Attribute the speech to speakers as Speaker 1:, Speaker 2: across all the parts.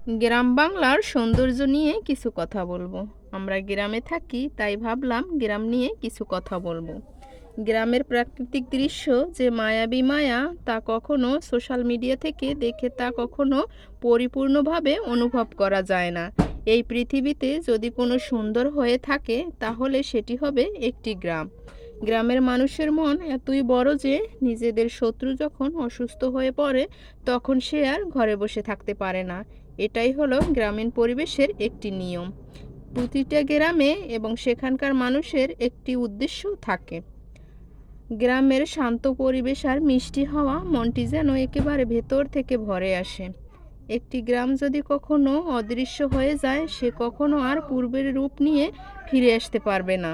Speaker 1: গ্রাম বাংলার সৌন্দর্য নিয়ে কিছু কথা বলবো। আমরা গ্রামে থাকি, তাই ভাবলাম গ্রাম নিয়ে কিছু কথা বলবো। গ্রামের প্রাকৃতিক দৃশ্য যে মায়াবী মায়া, তা কখনো সোশ্যাল মিডিয়া থেকে দেখে তা কখনো পরিপূর্ণভাবে অনুভব করা যায় না। এই পৃথিবীতে যদি কোনো সুন্দর হয়ে থাকে, তাহলে সেটি হবে একটি গ্রাম। গ্রামের মানুষের মন এতই বড় যে নিজেদের শত্রু যখন অসুস্থ হয়ে পড়ে, তখন সে আর ঘরে বসে থাকতে পারে না। এটাই হলো গ্রামীণ পরিবেশের একটি নিয়ম। প্রতিটা গ্রামে এবং সেখানকার মানুষের একটি উদ্দেশ্য থাকে। গ্রামের শান্ত পরিবেশ আর মিষ্টি হাওয়া মনটি যেন একেবারে ভেতর থেকে ভরে আসে। একটি গ্রাম যদি কখনো অদৃশ্য হয়ে যায়, সে কখনো আর পূর্বের রূপ নিয়ে ফিরে আসতে পারবে না।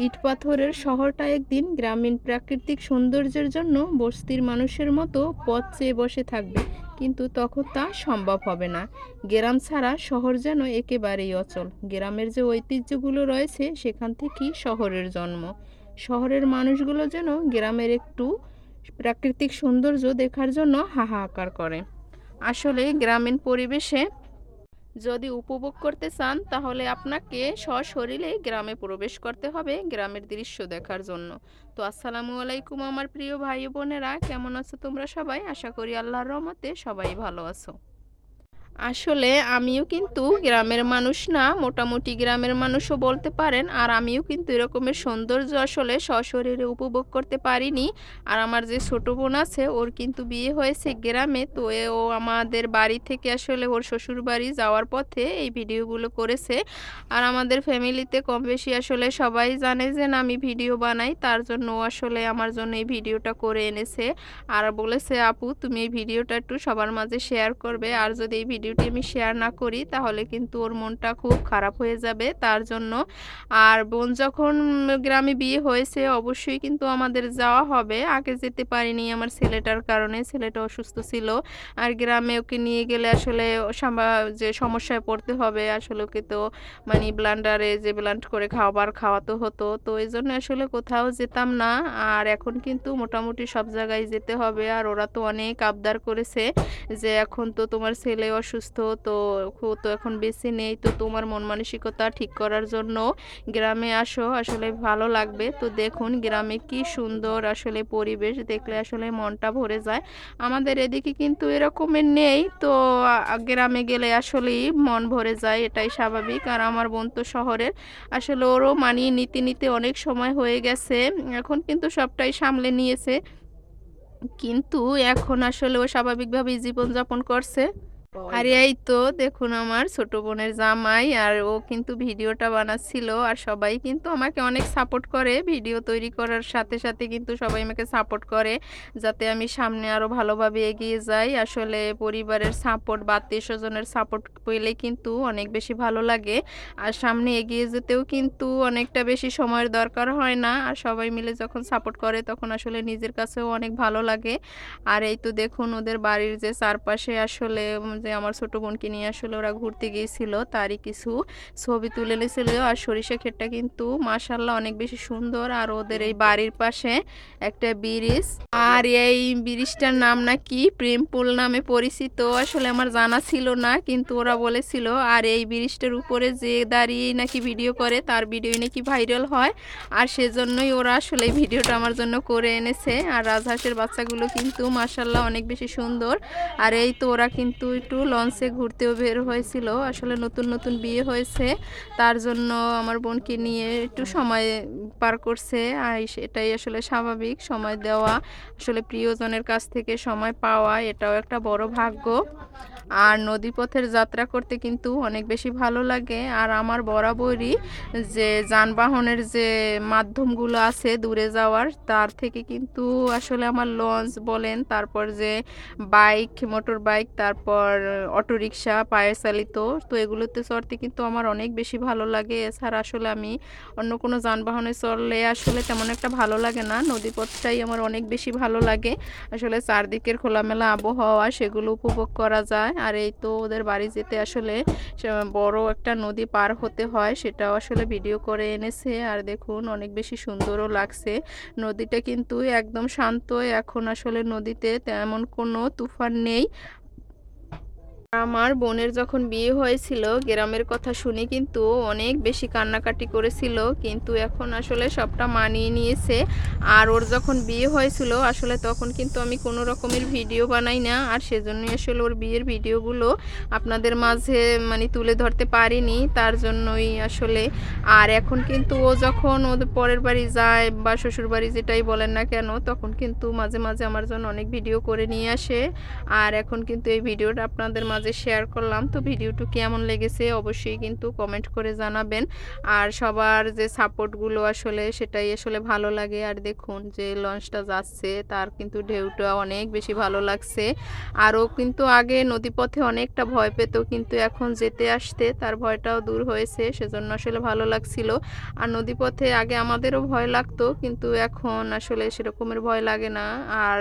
Speaker 1: ইট পাথরের শহরটা একদিন গ্রামীণ প্রাকৃতিক সৌন্দর্যের জন্য বস্তির মানুষের মতো পথ চেয়ে বসে থাকবে, কিন্তু তখন তা সম্ভব হবে না। গ্রাম ছাড়া শহর যেন একেবারেই অচল। গ্রামের যে ঐতিহ্যগুলো রয়েছে, সেখান থেকেই শহরের জন্ম। শহরের মানুষগুলো যেন গ্রামের একটু প্রাকৃতিক সৌন্দর্য দেখার জন্য হাহাকার করে। আসলে গ্রামীণ পরিবেশে যদি উপভোগ করতে চান, তাহলে আপনাকে সশরীরে গ্রামে প্রবেশ করতে হবে গ্রামের দৃশ্য দেখার জন্য। তো আসসালামু আলাইকুম আমার প্রিয় ভাই বোনেরা, কেমন আছো তোমরা সবাই? আশা করি আল্লাহর রহমতে সবাই ভালো আছো। আসলে আমিও কিন্তু গ্রামের মানুষ না, মোটামুটি গ্রামের মানুষও বলতে পারেন। আর আমিও কিন্তু এরকমের সৌন্দর্য আসলে সশরীরে উপভোগ করতে পারিনি। আর আমার যে ছোট বোন আছে, ওর কিন্তু বিয়ে হয়েছে গ্রামে। তো ও আমাদের বাড়ি থেকে আসলে ওর শ্বশুর বাড়ি যাওয়ার পথে এই ভিডিওগুলো করেছে। আর আমাদের ফ্যামিলিতে কম বেশি আসলে সবাই জানে যে না, আমি ভিডিও বানাই, তার জন্য ও আসলে আমার জন্য এই ভিডিওটা করে এনেছে। আর বলেছে, আপু তুমি এই ভিডিওটা একটু সবার মাঝে শেয়ার করবে। আর যদি এই ভিডিওটি আমি শেয়ার না করি, তাহলে কিন্তু ওর মনটা খুব খারাপ হয়ে যাবে, তার জন্য। আর বোন যখন গ্রামে বিয়ে হয়েছে, অবশ্যই কিন্তু আমাদের যাওয়া হবে। আগে যেতে পারিনি আমার ছেলেটার কারণে, ছেলেটা অসুস্থ ছিল। আর গ্রামে ওকে নিয়ে গেলে আসলে যে সমস্যায় পড়তে হবে, আসলে ওকে তো মানে ব্লান্ডারে যে ব্লান্ড করে খাবার খাওয়াতে হতো, তো এই জন্য আসলে কোথাও যেতাম না। আর এখন কিন্তু মোটামুটি সব জায়গায় যেতে হবে। আর ওরা তো অনেক আবদার করেছে যে এখন তো তোমার ছেলে অসুস্থ, তো ও তো এখন বেঁচে নেই, তো তোমার মন মানসিকতা ঠিক করার জন্য গ্রামে আসো, আসলে ভালো লাগবে। তো দেখুন গ্রামে কি সুন্দর আসলে পরিবেশ, দেখলে আসলে মনটা ভরে যায়। আমাদের এদিকে কিন্তু এরকমের নেই, তো গ্রামে গেলে আসলেই মন ভরে যায়, এটাই স্বাভাবিক। আর আমার বোন তো শহরের, আসলে ওরও মানিয়ে নিতে নিতে অনেক সময় হয়ে গেছে। এখন কিন্তু সবটাই সামলে নিয়েছে, কিন্তু এখন আসলে ও স্বাভাবিকভাবেই জীবনযাপন করছে। আর এই তো দেখুন আমার ছোট বোনের জামাই, আর ও কিন্তু ভিডিওটা বানাচ্ছিল। আর সবাই কিন্তু আমাকে অনেক সাপোর্ট করে, ভিডিও তৈরি করার সাথে সাথে কিন্তু সবাই আমাকে সাপোর্ট করে, যাতে আমি সামনে আরো ভালোভাবে এগিয়ে যাই। আসলে পরিবারের সাপোর্ট বা আত্মীয়স্বজনের সাপোর্ট পেলে কিন্তু অনেক বেশি ভালো লাগে। আর সামনে এগিয়ে যেতেও কিন্তু অনেকটা বেশি সময়ের দরকার হয় না। আর সবাই মিলে যখন সাপোর্ট করে, তখন আসলে নিজের কাছেও অনেক ভালো লাগে। আর এই তো দেখুন ওদের বাড়ির যে চারপাশে আসলে যে আমার ছোট বোনকে নিয়ে আসলে ওরা ঘুরতে গিয়েছিল, তারই কিছু ছবি তুলে এনেছিল। আর সরিষা ক্ষেতটা কিন্তু মাশাআল্লাহ অনেক বেশি সুন্দর। আর ওদের এই বাড়ির পাশে একটা ব্রিজ, আর এই ব্রিজটার নাম নাকি প্রেমপুল নামে পরিচিত। আসলে আমার জানা ছিল না, কিন্তু ওরা বলেছিল। আর এই ব্রিজটার উপরে যে দাঁড়িয়ে নাকি ভিডিও করে, তার ভিডিও নাকি ভাইরাল হয়। আর সেজন্যই ওরা আসলে এই ভিডিওটা আমার জন্য করে এনেছে। আর রাজহাঁসের বাচ্চাগুলো কিন্তু মাশাআল্লাহ অনেক বেশি সুন্দর। আর এই তো ওরা কিন্তু একটু লঞ্চে ঘুরতেও বের হয়েছিল, আসলে নতুন নতুন বিয়ে হয়েছে, তার জন্য আমার বোনকে নিয়ে একটু সময় পার করছে। আর এটাই আসলে স্বাভাবিক, সময় দেওয়া, আসলে প্রিয়জনের কাছ থেকে সময় পাওয়া, এটাও একটা বড় ভাগ্য। আর নদীপথের যাত্রা করতে কিন্তু অনেক বেশি ভালো লাগে। আর আমার বরাবরই যে যানবাহনের যে মাধ্যমগুলো আছে দূরে যাওয়ার, তার থেকে কিন্তু আসলে আমার লঞ্চ বলেন, তারপর যে বাইক, মোটর বাইক, তারপর অটোরিকশা পায়ে চালিত, তো এগুলোতে চড়তে কিন্তু আমার অনেক বেশি ভালো লাগে। এছাড়া আসলে আমি অন্য কোনো যানবাহনে চড়লে আসলে তেমন একটা ভালো লাগে না, নদীপথটাই আমার অনেক বেশি ভালো লাগে। আসলে চারদিকের খোলামেলা আবহাওয়া, সেগুলো উপভোগ করা যায়। আর এই তো ওদের বাড়ি যেতে আসলে বড় একটা নদী পার হতে হয়, সেটাও আসলে ভিডিও করে এনেছে। আর দেখুন অনেক বেশি সুন্দরও লাগছে। নদীটা কিন্তু একদম শান্ত, এখন আসলে নদীতে তেমন কোনো তুফান নেই। আমার বোনের যখন বিয়ে হয়েছিল গ্রামের কথা শুনে কিন্তু অনেক বেশি কান্নাকাটি করেছিল, কিন্তু এখন আসলে সবটা মানিয়ে নিয়েছে। আর ওর যখন বিয়ে হয়েছিল আসলে তখন কিন্তু আমি কোনো রকমের ভিডিও বানাই না, আর সেজন্যই আসলে ওর বিয়ের ভিডিওগুলো আপনাদের মাঝে মানে তুলে ধরতে পারিনি, তার জন্যই আসলে। আর এখন কিন্তু ও যখন ওদের পরের বাড়ি যায় বা শ্বশুর বাড়ি যেটাই বলেন না কেন, তখন কিন্তু মাঝে মাঝে আমার জন্য অনেক ভিডিও করে নিয়ে আসে। আর এখন কিন্তু এই ভিডিওটা আপনাদের মাঝে শেয়ার করলাম। তো ভিডিওটি কেমন লেগেছে অবশ্যই কিন্তু কমেন্ট করে জানাবেন। আর সবার যে সাপোর্টগুলো আসলে সেটাই আসলে ভালো লাগে। আর দেখুন যে লঞ্চটা যাচ্ছে তার কিন্তু ঢেউটা অনেক বেশি ভালো লাগছে। আরও কিন্তু আগে নদীপথে অনেকটা ভয় পেত, কিন্তু এখন যেতে আসতে তার ভয়টাও দূর হয়েছে, সেজন্য আসলে ভালো লাগছিল। আর নদীপথে আগে আমাদেরও ভয় লাগতো, কিন্তু এখন আসলে সেরকমের ভয় লাগে না। আর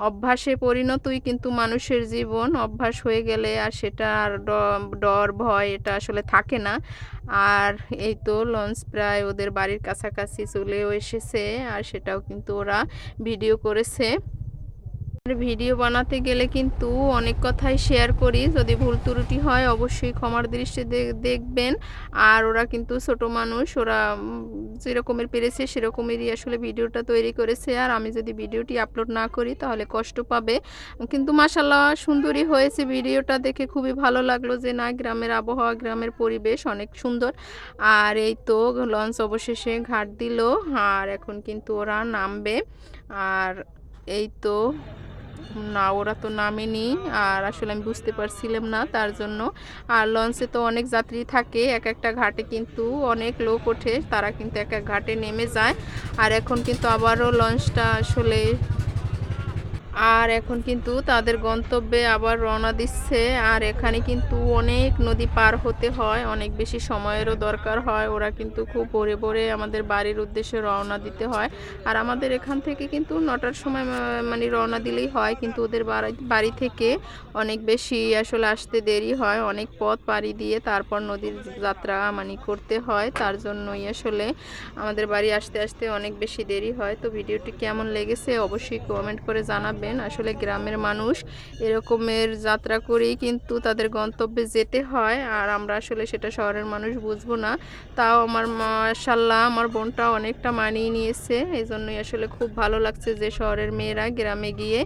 Speaker 1: অভ্যাসে পরিণতই কিন্তু মানুষের জীবন, অভ্যাস হয়ে গেলে আর সেটা আর ডর ভয় এটা আসলে থাকে না। আর এই তো লঞ্চ প্রায় ওদের বাড়ির কাছাকাছি চলেও এসেছে, আর সেটাও কিন্তু ওরা ভিডিও করেছে। ভিডিও বানাতে গেলে কিন্তু অনেক কথাই শেয়ার করি, যদি ভুল ত্রুটি হয় অবশ্যই ক্ষমার দৃষ্টি দেখবেন। আর ওরা কিন্তু ছোট মানুষ, ওরা যেরকমের পেরেছে সেরকমেরই আসলে ভিডিওটা তৈরি করেছে। আর আমি যদি ভিডিওটি আপলোড না করি তাহলে কষ্ট পাবে। কিন্তু মাশাআল্লাহ সুন্দরই হয়েছে, ভিডিওটা দেখে খুবই ভালো লাগলো যে না, গ্রামের আবহাওয়া গ্রামের পরিবেশ অনেক সুন্দর। আর এই তো লঞ্চ অবশেষে ঘাট দিল, আর এখন কিন্তু ওরা নামবে। আর এই তো না, ওরা তো নামেনি। আর আসলে আমি বুঝতে পারছিলাম না, তার জন্য। আর লঞ্চে তো অনেক যাত্রী থাকে, এক একটা ঘাটে কিন্তু অনেক লোক ওঠে, তারা কিন্তু এক এক ঘাটে নেমে যায়। আর এখন কিন্তু আবারও লঞ্চটা আসলে এখন কিন্তু তাদের গন্তব্যে আবার রওনা দিচ্ছে। আর এখানে কিন্তু অনেক নদী পার হতে হয়, অনেক বেশি সময়েরও দরকার হয়। ওরা কিন্তু খুব ভোরে ভোরে আমাদের বাড়ির উদ্দেশ্যে রওনা দিতে হয়। আর আমাদের এখান থেকে কিন্তু 9টার সময় মানে রওনা দিলেই হয়, কিন্তু ওদের বাড়ি থেকে অনেক বেশি আসলে আসতে দেরি হয়, অনেক পথ পাড়ি দিয়ে তারপর নদীর যাত্রা মানে করতে হয়, তার জন্যই আসলে আমাদের বাড়ি আসতে আসতে অনেক বেশি দেরি হয়। তো ভিডিওটি কেমন লেগেছে অবশ্যই কমেন্ট করে জানাবেন। আসলে গ্রামের মানুষ এরকমের যাত্রা করেই কিন্তু তাদের গন্তব্যে যেতে হয়, আর আমরা আসলে সেটা শহরের মানুষ বুঝবো না। তাও আমার মাশাআল্লাহ আমার বোনটা অনেকটা মানিয়ে নিয়েছে, এই জন্যই আসলে খুব ভালো লাগছে যে শহরের মেয়েরা গ্রামে গিয়ে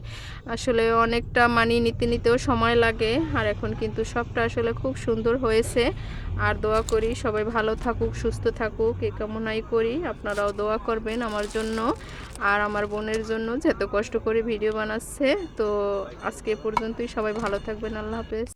Speaker 1: আসলে অনেকটা মানিয়ে নিতেও সময় লাগে। আর এখন কিন্তু সবটা আসলে খুব সুন্দর হয়েছে। আর দোয়া করি সবাই ভালো থাকুক, সুস্থ থাকুক, এই কামনাই করি। আপনারাও দোয়া করবেন আমার জন্য আর আমার বোনের জন্য, যে এত কষ্ট করে ভিডিও বানাচ্ছে। তো আজকে পর্যন্তই, সবাই ভালো থাকবেন, আল্লাহ হাফেজ।